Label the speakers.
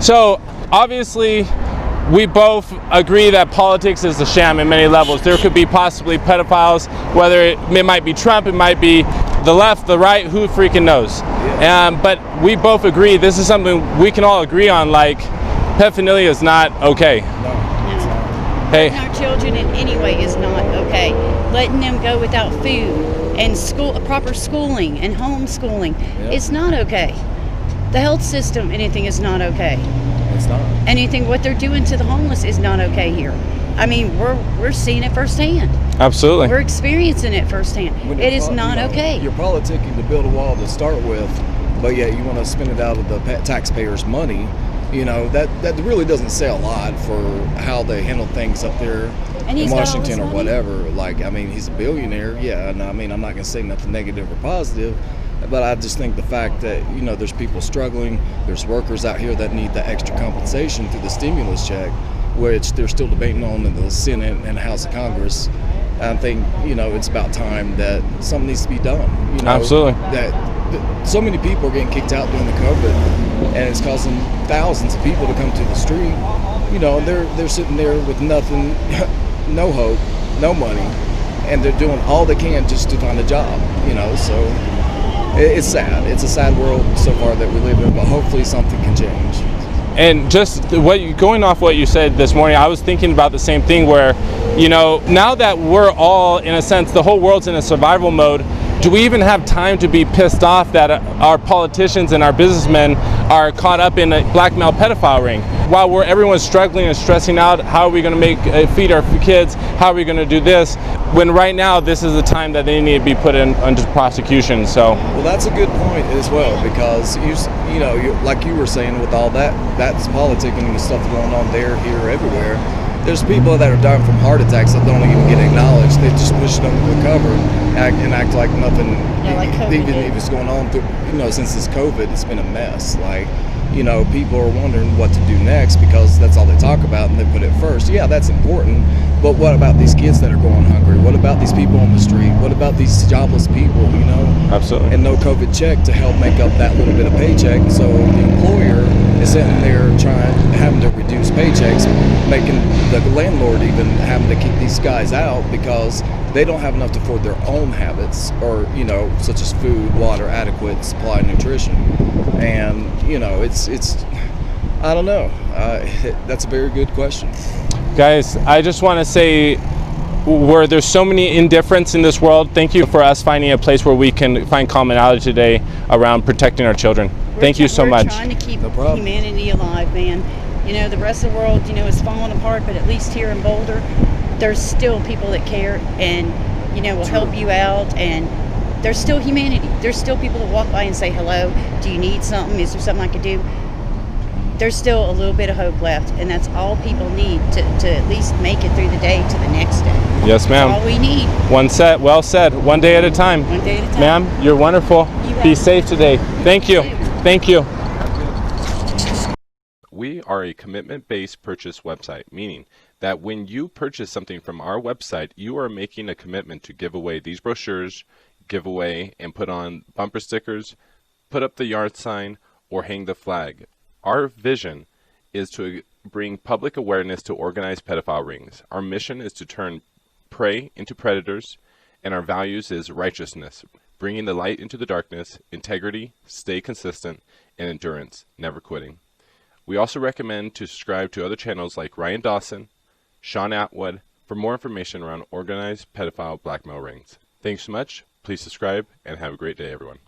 Speaker 1: So obviously we both agree that politics is a sham in many levels. There could be possibly pedophiles, whether it might be Trump, it might be the left, the right, who freaking knows. But we both agree this is something we can all agree on, like pedophilia is not okay.
Speaker 2: No.
Speaker 1: Hey.
Speaker 3: Letting our children in any way is not okay. Letting them go without food and proper schooling and homeschooling, it's not okay. The health system, anything is not okay.
Speaker 2: It's not.
Speaker 3: Anything what they're doing to the homeless is not okay here. I mean, we're seeing it firsthand.
Speaker 1: Absolutely.
Speaker 3: We're experiencing it firsthand. It is not okay.
Speaker 2: You're politicking to build a wall to start with, but yet you want to spend it out of the taxpayers' money. You know, that really doesn't say a lot for how they handle things up there in Washington or whatever. Like, I mean, he's a billionaire, yeah, and I mean, I'm not going to say nothing negative or positive, but I just think the fact that, you know, there's people struggling, there's workers out here that need the extra compensation through the stimulus check, which they're still debating on in the Senate and House of Congress. I think, you know, it's about time that something needs to be done. You know,
Speaker 1: absolutely.
Speaker 2: That so many people are getting kicked out during the COVID, and it's causing thousands of people to come to the street. You know, they're sitting there with nothing, no hope, no money, and they're doing all they can just to find a job. You know, so it's sad. It's a sad world so far that we live in, but hopefully something can change.
Speaker 1: And just going off what you said this morning, I was thinking about the same thing where, you know, now that we're all, in a sense, the whole world's in a survival mode, do we even have time to be pissed off that our politicians and our businessmen are caught up in a blackmail pedophile ring? While everyone's struggling and stressing out, how are we going to feed our kids? How are we going to do this? When right now, this is the time that they need to be put under prosecution. So,
Speaker 2: well, that's a good point as well, because you know, like you were saying, with all that's politicking and stuff going on there, here, everywhere. There's people that are dying from heart attacks that don't even get acknowledged. They just push it under the cover and act like nothing, even if it's going on through, you know, since this COVID, it's been a mess. Like, you know, people are wondering what to do next because that's all they talk about and they put it first. Yeah, that's important, but what about these kids that are going hungry? What about these people on the street? What about these jobless people, you know?
Speaker 1: Absolutely.
Speaker 2: And no COVID check to help make up that little bit of paycheck. So the employer is sitting there having to reduce paychecks, making the landlord even having to keep these guys out because they don't have enough to afford their own habits, or, you know, such as food, water, adequate supply, nutrition. And, you know, it's I don't know. That's a very good question.
Speaker 1: Guys, I just want to say, where there's so many indifference in this world, thank you for us finding a place where we can find commonality today around protecting our children. Thank you so much.
Speaker 3: We're trying to keep humanity alive, man. You know, the rest of the world, you know, is falling apart, but at least here in Boulder, there's still people that care and, you know, will help you out, and there's still humanity. There's still people that walk by and say, hello, do you need something? Is there something I could do? There's still a little bit of hope left, and that's all people need to at least make it through the day to the next day.
Speaker 1: Yes, ma'am.
Speaker 3: That's all we need.
Speaker 1: Well said. One day at a time.
Speaker 3: One day at a time.
Speaker 1: Ma'am, you're wonderful. Be safe today. Thank you. Thank you.
Speaker 4: We are a commitment-based purchase website, meaning that when you purchase something from our website, you are making a commitment to give away these brochures, give away and put on bumper stickers, put up the yard sign, or hang the flag. Our vision is to bring public awareness to organized pedophile rings. Our mission is to turn prey into predators, and our values is righteousness, bringing the light into the darkness, integrity, stay consistent, and endurance, never quitting. We also recommend to subscribe to other channels like Ryan Dawson, Sean Atwood, for more information around organized pedophile blackmail rings. Thanks so much. Please subscribe and have a great day, everyone.